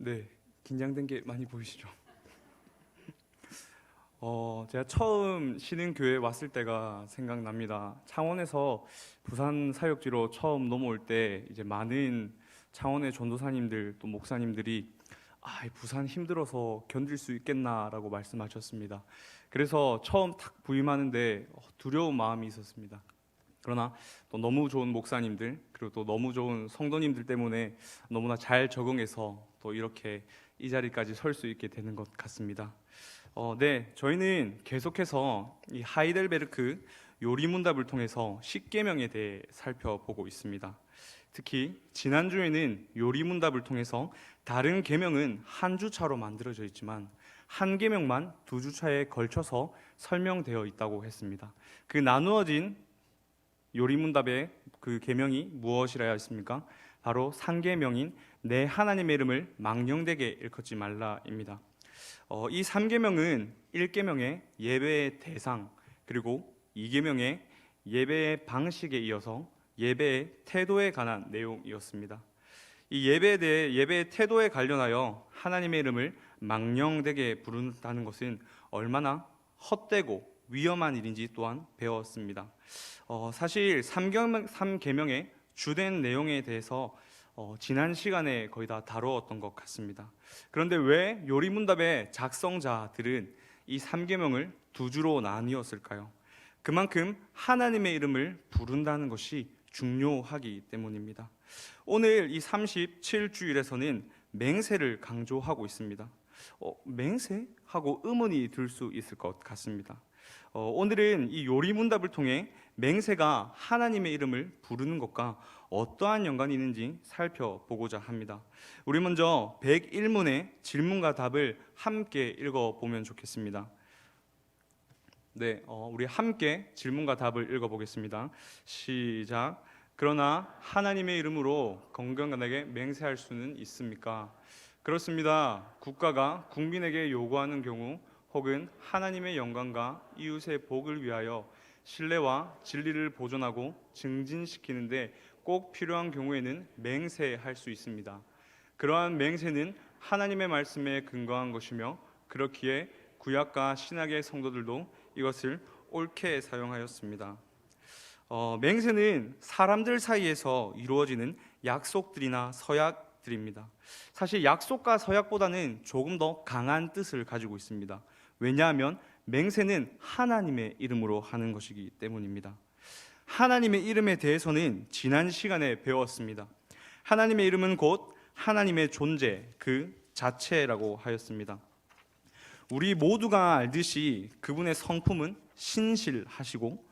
네, 긴장된 게 많이 보이시죠? 제가 처음 신흥교회 왔을 때가 생각납니다. 창원에서 부산 사역지로 처음 넘어올 때 이제 많은 창원의 전도사님들 또 목사님들이 이 부산 힘들어서 견딜 수 있겠나라고 말씀하셨습니다. 그래서 처음 탁 부임하는데 두려운 마음이 있었습니다. 그러나 또 너무 좋은 목사님들 그리고 또 너무 좋은 성도님들 때문에 너무나 잘 적응해서 또 이렇게 이 자리까지 설 수 있게 되는 것 같습니다. 네, 저희는 계속해서 이 하이델베르크 요리문답을 통해서 십계명에 대해 살펴보고 있습니다. 특히 지난주에는 요리문답을 통해서 다른 계명은 한 주차로 만들어져 있지만 한 계명만 두 주차에 걸쳐서 설명되어 있다고 했습니다. 그 나누어진 요리문답의 그 계명이 무엇이라 했습니까? 바로 상계명인 내 하나님의 이름을 망령되게 일컫지 말라입니다. 이 3계명은 1계명의 예배의 대상 그리고 2계명의 예배의 방식에 이어서 예배의 태도에 관한 내용이었습니다. 이 예배에 대해 예배의 태도에 관련하여 하나님의 이름을 망령되게 부른다는 것은 얼마나 헛되고 위험한 일인지 또한 배웠습니다. 사실 3계명의 주된 내용에 대해서 지난 시간에 거의 다 다루었던 것 같습니다. 그런데 왜 요리문답의 작성자들은 이 3계명을 두 주로 나뉘었을까요? 그만큼 하나님의 이름을 부른다는 것이 중요하기 때문입니다. 오늘 이 37주일에서는 맹세를 강조하고 있습니다. 맹세? 하고 의문이 들 수 있을 것 같습니다. 오늘은 이 요리문답을 통해 맹세가 하나님의 이름을 부르는 것과 어떠한 연관이 있는지 살펴보고자 합니다. 우리 먼저 101문의 질문과 답을 함께 읽어보면 좋겠습니다. 네, 우리 함께 질문과 답을 읽어보겠습니다. 시작. 그러나 하나님의 이름으로 건강하게 맹세할 수는 있습니까? 그렇습니다. 국가가 국민에게 요구하는 경우 혹은 하나님의 영광과 이웃의 복을 위하여 신뢰와 진리를 보존하고 증진시키는데 꼭 필요한 경우에는 맹세할 수 있습니다. 그러한 맹세는 하나님의 말씀에 근거한 것이며 그렇기에 구약과 신약의 성도들도 이것을 옳게 사용하였습니다. 맹세는 사람들 사이에서 이루어지는 약속들이나 서약들입니다. 사실 약속과 서약보다는 조금 더 강한 뜻을 가지고 있습니다. 왜냐하면 맹세는 하나님의 이름으로 하는 것이기 때문입니다. 하나님의 이름에 대해서는 지난 시간에 배웠습니다. 하나님의 이름은 곧 하나님의 존재 그 자체라고 하였습니다. 우리 모두가 알듯이 그분의 성품은 신실하시고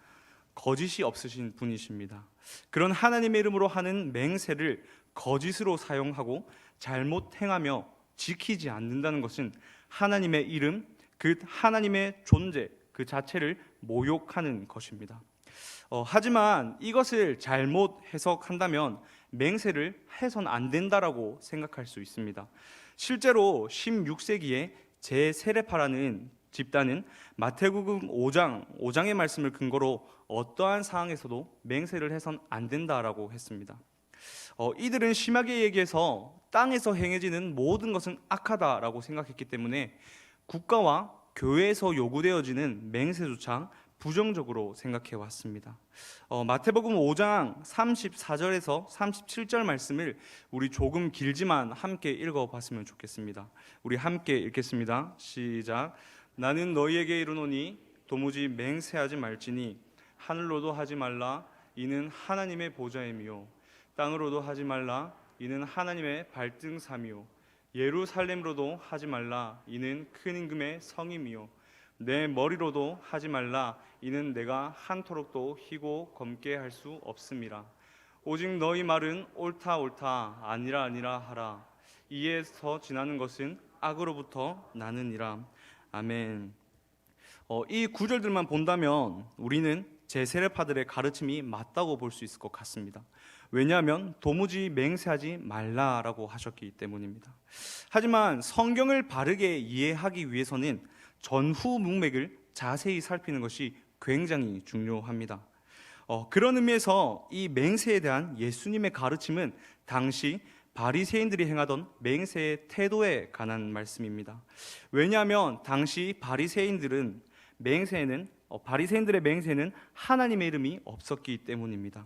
거짓이 없으신 분이십니다. 그런 하나님의 이름으로 하는 맹세를 거짓으로 사용하고 잘못 행하며 지키지 않는다는 것은 하나님의 이름, 그 하나님의 존재 그 자체를 모욕하는 것입니다. 하지만 이것을 잘못 해석한다면 맹세를 해서는 안 된다라고 생각할 수 있습니다. 실제로 16세기에 제세례파라는 집단은 마태복음 5장의 말씀을 근거로 어떠한 상황에서도 맹세를 해서는 안 된다라고 했습니다. 이들은 심하게 얘기해서 땅에서 행해지는 모든 것은 악하다라고 생각했기 때문에 국가와 교회에서 요구되어지는 맹세조차 부정적으로 생각해 왔습니다. 마태복음 5장 34절에서 37절 말씀을 우리 조금 길지만 함께 읽어봤으면 좋겠습니다. 우리 함께 읽겠습니다. 시작. 나는 너희에게 이르노니 도무지 맹세하지 말지니 하늘로도 하지 말라 이는 하나님의 보좌임이요 땅으로도 하지 말라 이는 하나님의 발등삼이요 예루살렘으로도 하지 말라 이는 큰 임금의 성임이요 내 머리로도 하지 말라 이는 내가 한토록도 희고 검게 할 수 없음이라. 오직 너희 말은 옳다 옳다 아니라 아니라 하라. 이에서 지나는 것은 악으로부터 나느니라. 아멘. 이 구절들만 본다면 우리는 제세례파들의 가르침이 맞다고 볼 수 있을 것 같습니다. 왜냐하면 도무지 맹세하지 말라라고 하셨기 때문입니다. 하지만 성경을 바르게 이해하기 위해서는 전후 문맥을 자세히 살피는 것이 굉장히 중요합니다. 그런 의미에서 이 맹세에 대한 예수님의 가르침은 당시 바리새인들이 행하던 맹세의 태도에 관한 말씀입니다. 왜냐하면 당시 바리새인들의 맹세에는 하나님의 이름이 없었기 때문입니다.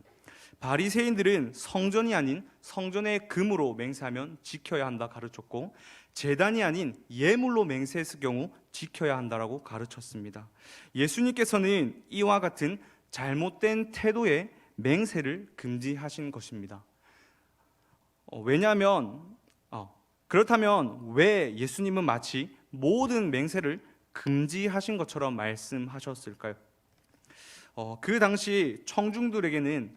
바리새인들은 성전이 아닌 성전의 금으로 맹세하면 지켜야 한다 가르쳤고, 제단이 아닌 예물로 맹세했을 경우 지켜야 한다라고 가르쳤습니다. 예수님께서는 이와 같은 잘못된 태도의 맹세를 금지하신 것입니다. 그렇다면 왜 예수님은 마치 모든 맹세를 금지하신 것처럼 말씀하셨을까요? 그 당시 청중들에게는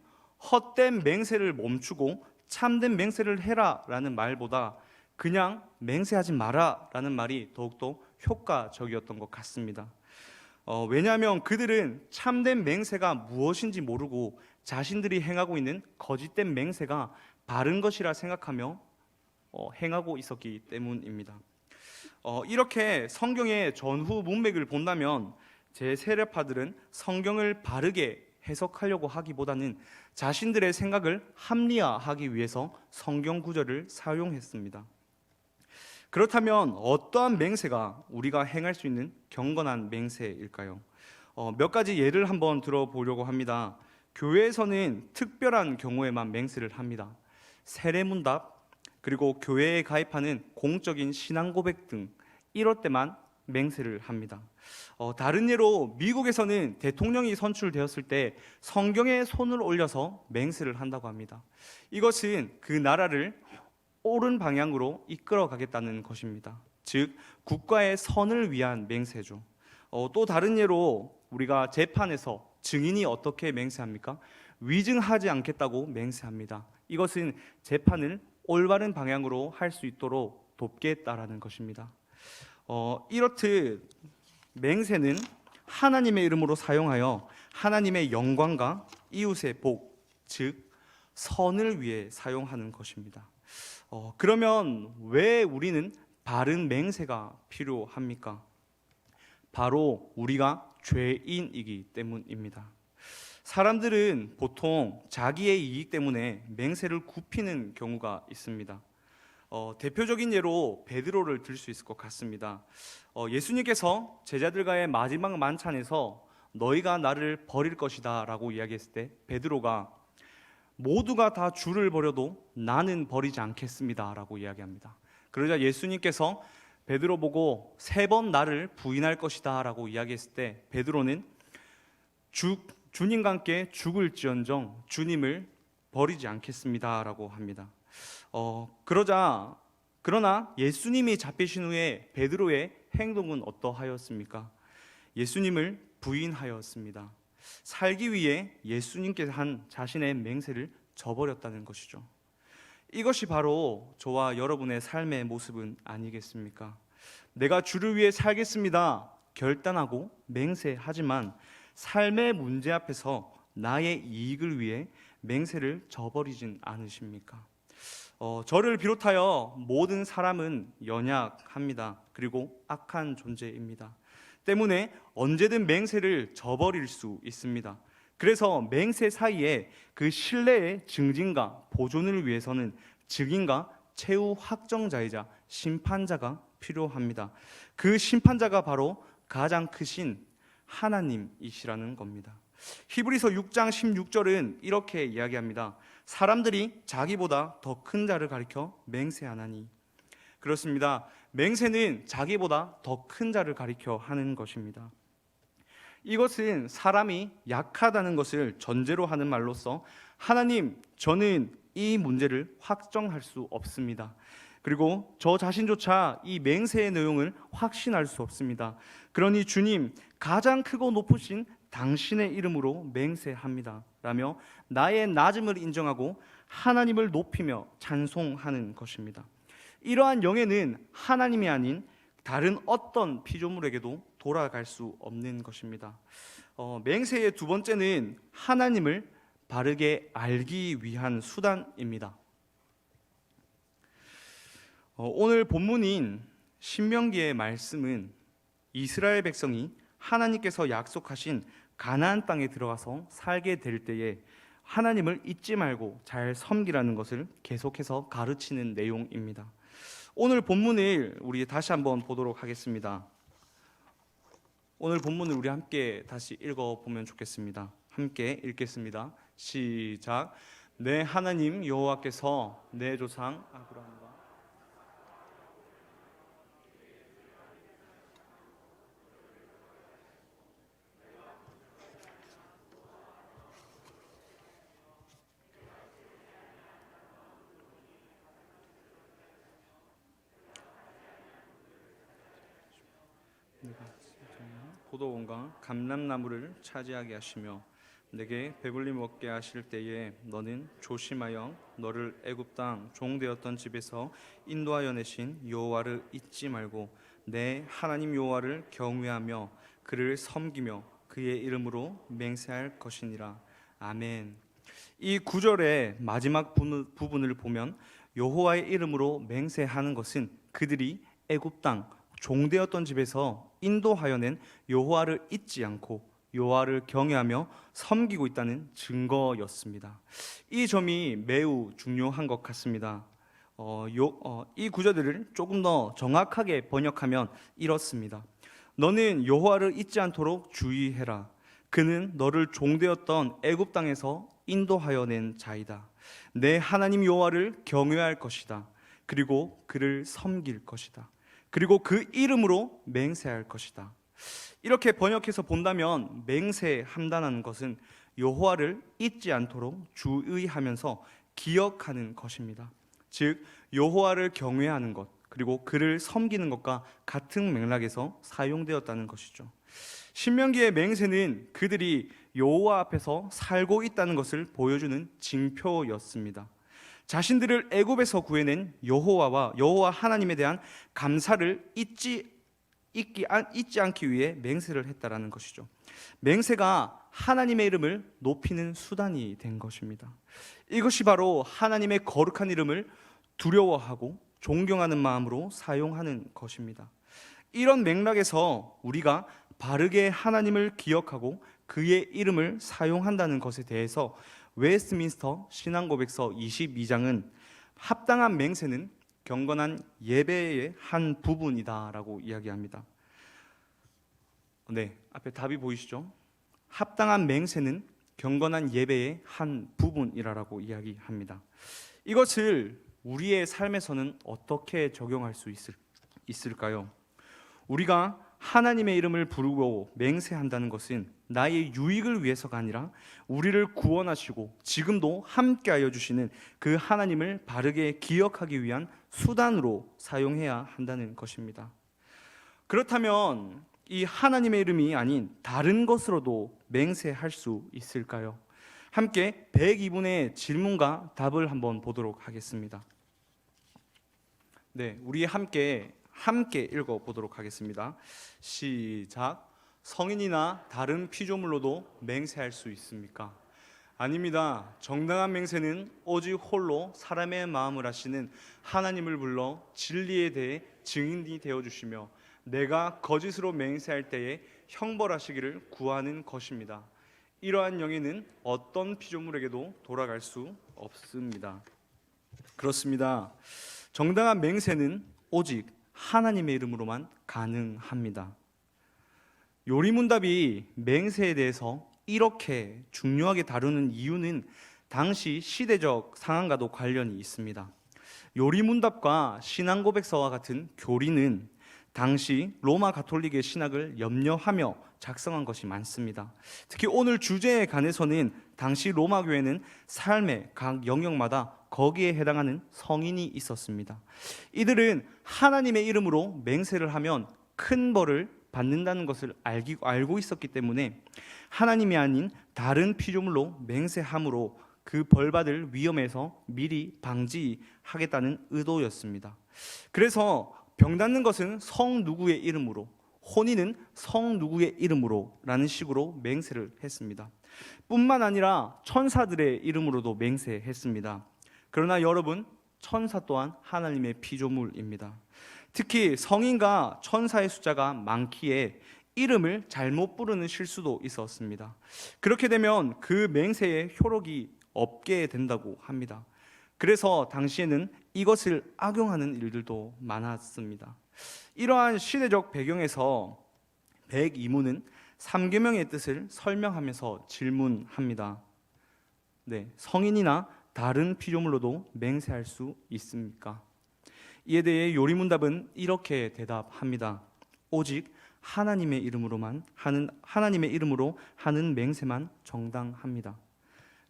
헛된 맹세를 멈추고 참된 맹세를 해라 라는 말보다 그냥 맹세하지 마라 라는 말이 더욱더 효과적이었던 것 같습니다. 왜냐하면 그들은 참된 맹세가 무엇인지 모르고 자신들이 행하고 있는 거짓된 맹세가 바른 것이라 생각하며 행하고 있었기 때문입니다. 이렇게 성경의 전후 문맥을 본다면 제 세례파들은 성경을 바르게 해석하려고 하기보다는 자신들의 생각을 합리화하기 위해서 성경 구절을 사용했습니다. 그렇다면 어떠한 맹세가 우리가 행할 수 있는 경건한 맹세일까요? 몇 가지 예를 한번 들어보려고 합니다. 교회에서는 특별한 경우에만 맹세를 합니다. 세례문답, 그리고 교회에 가입하는 공적인 신앙 고백 등 이럴 때만 맹세를 합니다. 다른 예로 미국에서는 대통령이 선출되었을 때 성경에 손을 올려서 맹세를 한다고 합니다. 이것은 그 나라를 옳은 방향으로 이끌어 가겠다는 것입니다. 즉 국가의 선을 위한 맹세죠. 또 다른 예로 우리가 재판에서 증인이 어떻게 맹세합니까? 위증하지 않겠다고 맹세합니다. 이것은 재판을 올바른 방향으로 할 수 있도록 돕겠다라는 것입니다. 이렇듯 맹세는 하나님의 이름으로 사용하여 하나님의 영광과 이웃의 복, 즉 선을 위해 사용하는 것입니다. 그러면 왜 우리는 바른 맹세가 필요합니까? 바로 우리가 죄인이기 때문입니다. 사람들은 보통 자기의 이익 때문에 맹세를 굽히는 경우가 있습니다. 대표적인 예로 베드로를 들 수 있을 것 같습니다. 예수님께서 제자들과의 마지막 만찬에서 너희가 나를 버릴 것이다 라고 이야기했을 때 베드로가 모두가 다 주를 버려도 나는 버리지 않겠습니다 라고 이야기합니다. 그러자 예수님께서 베드로 보고 3번 나를 부인할 것이다 라고 이야기했을 때 베드로는 주님과 함께 죽을지언정 주님을 버리지 않겠습니다 라고 합니다. 그러나 예수님이 잡히신 후에 베드로의 행동은 어떠하였습니까? 예수님을 부인하였습니다. 살기 위해 예수님께서 한 자신의 맹세를 저버렸다는 것이죠. 이것이 바로 저와 여러분의 삶의 모습은 아니겠습니까? 내가 주를 위해 살겠습니다 결단하고 맹세하지만 삶의 문제 앞에서 나의 이익을 위해 맹세를 저버리진 않으십니까? 저를 비롯하여 모든 사람은 연약합니다. 그리고 악한 존재입니다. 때문에 언제든 맹세를 저버릴 수 있습니다. 그래서 맹세 사이에 그 신뢰의 증진과 보존을 위해서는 증인과 최후 확정자이자 심판자가 필요합니다. 그 심판자가 바로 가장 크신 하나님이시라는 겁니다. 히브리서 6장 16절은 이렇게 이야기합니다. 사람들이 자기보다 더 큰 자를 가리켜 맹세하나니. 그렇습니다. 맹세는 자기보다 더 큰 자를 가리켜 하는 것입니다. 이것은 사람이 약하다는 것을 전제로 하는 말로서 하나님, 저는 이 문제를 확정할 수 없습니다. 그리고 저 자신조차 이 맹세의 내용을 확신할 수 없습니다. 그러니 주님, 가장 크고 높으신 당신의 이름으로 맹세합니다 라며 나의 낮음을 인정하고 하나님을 높이며 찬송하는 것입니다. 이러한 영예는 하나님이 아닌 다른 어떤 피조물에게도 돌아갈 수 없는 것입니다. 맹세의 두 번째는 하나님을 바르게 알기 위한 수단입니다. 오늘 본문인 신명기의 말씀은 이스라엘 백성이 하나님께서 약속하신 가나안 땅에 들어가서 살게 될 때에 하나님을 잊지 말고 잘 섬기라는 것을 계속해서 가르치는 내용입니다. 오늘 본문을 우리 다시 한번 보도록 하겠습니다. 오늘 본문을 우리 함께 다시 읽어보면 좋겠습니다. 함께 읽겠습니다. 시작. 내 하나님 여호와께서 내 조상 아브라함과 포도원과 감람나무를 차지하게 하시며 내게 배불리 먹게 하실 때에 너는 조심하여 너를 애굽 땅 종되었던 집에서 인도하여 내신 여호와를 잊지 말고 내 하나님 여호와를 경외하며 그를 섬기며 그의 이름으로 맹세할 것이니라. 아멘. 이 구절의 마지막 부분을 보면 여호와의 이름으로 맹세하는 것은 그들이 애굽 땅 종되었던 집에서 인도하여 낸 여호와를 잊지 않고 여호와를 경외하며 섬기고 있다는 증거였습니다. 이 점이 매우 중요한 것 같습니다. 이 구절들을 조금 더 정확하게 번역하면 이렇습니다. 너는 여호와를 잊지 않도록 주의해라. 그는 너를 종되었던 애굽 땅에서 인도하여 낸 자이다. 내 하나님 여호와를 경외할 것이다. 그리고 그를 섬길 것이다. 그리고 그 이름으로 맹세할 것이다. 이렇게 번역해서 본다면 맹세한다는 것은 여호와를 잊지 않도록 주의하면서 기억하는 것입니다. 즉 여호와를 경외하는 것 그리고 그를 섬기는 것과 같은 맥락에서 사용되었다는 것이죠. 신명기의 맹세는 그들이 여호와 앞에서 살고 있다는 것을 보여주는 징표였습니다. 자신들을 애굽에서 구해낸 여호와 하나님에 대한 감사를 잊지 않기 위해 맹세를 했다라는 것이죠. 맹세가 하나님의 이름을 높이는 수단이 된 것입니다. 이것이 바로 하나님의 거룩한 이름을 두려워하고 존경하는 마음으로 사용하는 것입니다. 이런 맥락에서 우리가 바르게 하나님을 기억하고 그의 이름을 사용한다는 것에 대해서 웨스트민스터 신앙고백서 22장은 합당한 맹세는 경건한 예배의 한 부분이다라고 이야기합니다. 네, 앞에 답이 보이시죠? 합당한 맹세는 경건한 예배의 한 부분이라고 이야기합니다. 이것을 우리의 삶에서는 어떻게 적용할 수 있을까요? 우리가 하나님의 이름을 부르고 맹세한다는 것은 나의 유익을 위해서가 아니라 우리를 구원하시고 지금도 함께하여 주시는 그 하나님을 바르게 기억하기 위한 수단으로 사용해야 한다는 것입니다. 그렇다면 이 하나님의 이름이 아닌 다른 것으로도 맹세할 수 있을까요? 함께 102분의 질문과 답을 한번 보도록 하겠습니다. 네, 우리 함께 읽어보도록 하겠습니다. 시작. 성인이나 다른 피조물로도 맹세할 수 있습니까? 아닙니다. 정당한 맹세는 오직 홀로 사람의 마음을 아시는 하나님을 불러 진리에 대해 증인이 되어주시며 내가 거짓으로 맹세할 때에 형벌하시기를 구하는 것입니다. 이러한 영예는 어떤 피조물에게도 돌아갈 수 없습니다. 그렇습니다. 정당한 맹세는 오직 하나님의 이름으로만 가능합니다. 요리문답이 맹세에 대해서 이렇게 중요하게 다루는 이유는 당시 시대적 상황과도 관련이 있습니다. 요리문답과 신앙고백서와 같은 교리는 당시 로마 가톨릭의 신학을 염려하며 작성한 것이 많습니다. 특히 오늘 주제에 관해서는 당시 로마 교회는 삶의 각 영역마다 거기에 해당하는 성인이 있었습니다. 이들은 하나님의 이름으로 맹세를 하면 큰 벌을 받는다는 것을 알고 있었기 때문에 하나님이 아닌 다른 피조물로 맹세함으로 그 벌받을 위험에서 미리 방지하겠다는 의도였습니다. 그래서 병 낫는 것은 성 누구의 이름으로, 혼인은 성 누구의 이름으로 라는 식으로 맹세를 했습니다. 뿐만 아니라 천사들의 이름으로도 맹세했습니다. 그러나 여러분, 천사 또한 하나님의 피조물입니다. 특히 성인과 천사의 숫자가 많기에 이름을 잘못 부르는 실수도 있었습니다. 그렇게 되면 그 맹세의 효력이 없게 된다고 합니다. 그래서 당시에는 이것을 악용하는 일들도 많았습니다. 이러한 시대적 배경에서 백이문은 삼계명의 뜻을 설명하면서 질문합니다. 성인이나 다른 피조물로도 맹세할 수 있습니까? 이에 대해 요리문답은 이렇게 대답합니다. 오직 하나님의 이름으로 하는 맹세만 정당합니다.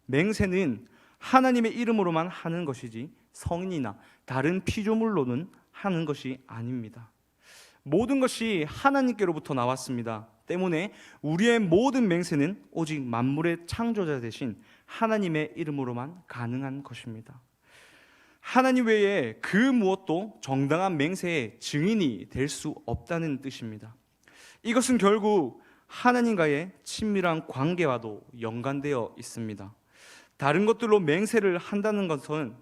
맹세는 하나님의 이름으로만 하는 것이지 성인이나 다른 피조물로는 하는 것이 아닙니다. 모든 것이 하나님께로부터 나왔습니다. 때문에 우리의 모든 맹세는 오직 만물의 창조자 되신 하나님의 이름으로만 가능한 것입니다. 하나님 외에 그 무엇도 정당한 맹세의 증인이 될 수 없다는 뜻입니다. 이것은 결국 하나님과의 친밀한 관계와도 연관되어 있습니다. 다른 것들로 맹세를 한다는 것은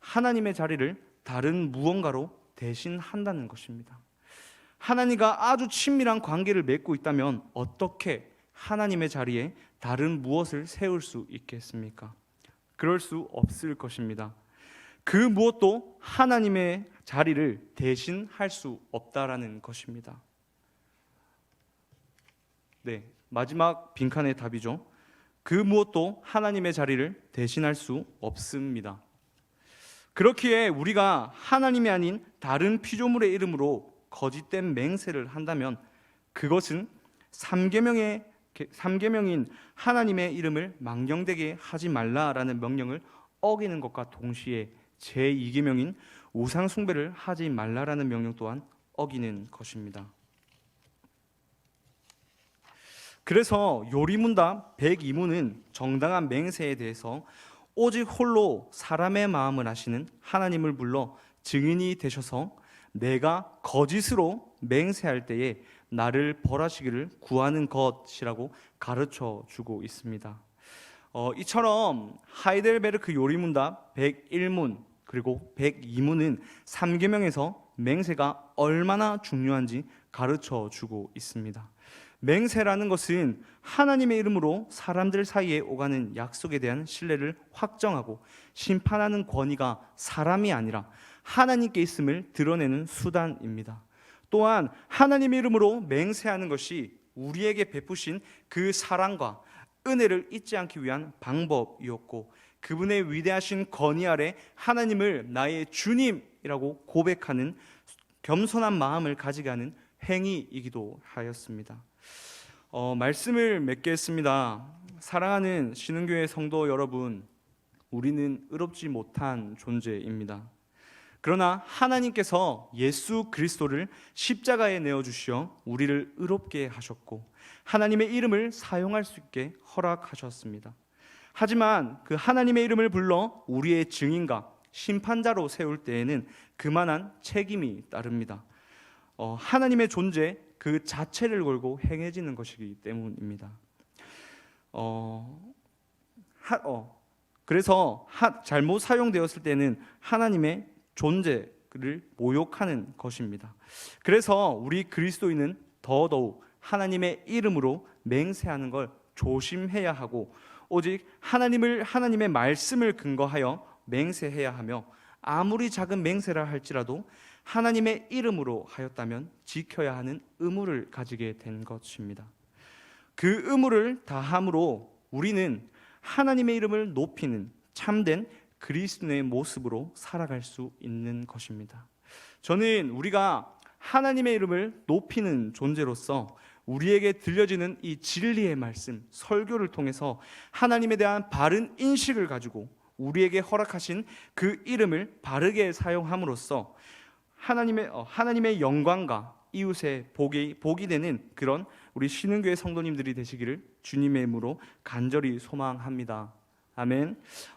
하나님의 자리를 다른 무언가로 대신한다는 것입니다. 하나님과 아주 친밀한 관계를 맺고 있다면 어떻게 하나님의 자리에 다른 무엇을 세울 수 있겠습니까? 그럴 수 없을 것입니다. 그 무엇도 하나님의 자리를 대신할 수 없다라는 것입니다. 마지막 빈칸의 답이죠. 그 무엇도 하나님의 자리를 대신할 수 없습니다. 그렇기에 우리가 하나님이 아닌 다른 피조물의 이름으로 거짓된 맹세를 한다면 그것은 삼계명인 하나님의 이름을 망령되게 하지 말라라는 명령을 어기는 것과 동시에 제2계명인 우상 숭배를 하지 말라라는 명령 또한 어기는 것입니다. 그래서 요리문답 102문은 정당한 맹세에 대해서 오직 홀로 사람의 마음을 아시는 하나님을 불러 증인이 되셔서 내가 거짓으로 맹세할 때에 나를 벌하시기를 구하는 것이라고 가르쳐 주고 있습니다. 이처럼 하이델베르크 요리문답 101문 그리고 102문은 3계명에서 맹세가 얼마나 중요한지 가르쳐 주고 있습니다. 맹세라는 것은 하나님의 이름으로 사람들 사이에 오가는 약속에 대한 신뢰를 확정하고 심판하는 권위가 사람이 아니라 하나님께 있음을 드러내는 수단입니다. 또한 하나님의 이름으로 맹세하는 것이 우리에게 베푸신 그 사랑과 은혜를 잊지 않기 위한 방법이었고 그분의 위대하신 권위 아래 하나님을 나의 주님이라고 고백하는 겸손한 마음을 가지게 하는 행위이기도 하였습니다. 말씀을 맺겠습니다. 사랑하는 신흥교회 성도 여러분, 우리는 의롭지 못한 존재입니다. 그러나 하나님께서 예수 그리스도를 십자가에 내어주시어 우리를 의롭게 하셨고 하나님의 이름을 사용할 수 있게 허락하셨습니다. 하지만 그 하나님의 이름을 불러 우리의 증인과 심판자로 세울 때에는 그만한 책임이 따릅니다. 하나님의 존재 그 자체를 걸고 행해지는 것이기 때문입니다. 그래서 잘못 사용되었을 때는 하나님의 존재를 모욕하는 것입니다. 그래서 우리 그리스도인은 더더욱 하나님의 이름으로 맹세하는 걸 조심해야 하고 오직 하나님의 말씀을 근거하여 맹세해야 하며 아무리 작은 맹세라 할지라도 하나님의 이름으로 하였다면 지켜야 하는 의무를 가지게 된 것입니다. 그 의무를 다함으로 우리는 하나님의 이름을 높이는 참된 그리스도의 모습으로 살아갈 수 있는 것입니다. 저는 우리가 하나님의 이름을 높이는 존재로서 우리에게 들려지는 이 진리의 말씀, 설교를 통해서 하나님에 대한 바른 인식을 가지고 우리에게 허락하신 그 이름을 바르게 사용함으로써 하나님의 영광과 이웃의 복이 되는 그런 우리 신흥교회 성도님들이 되시기를 주님의 이름으로 간절히 소망합니다. 아멘.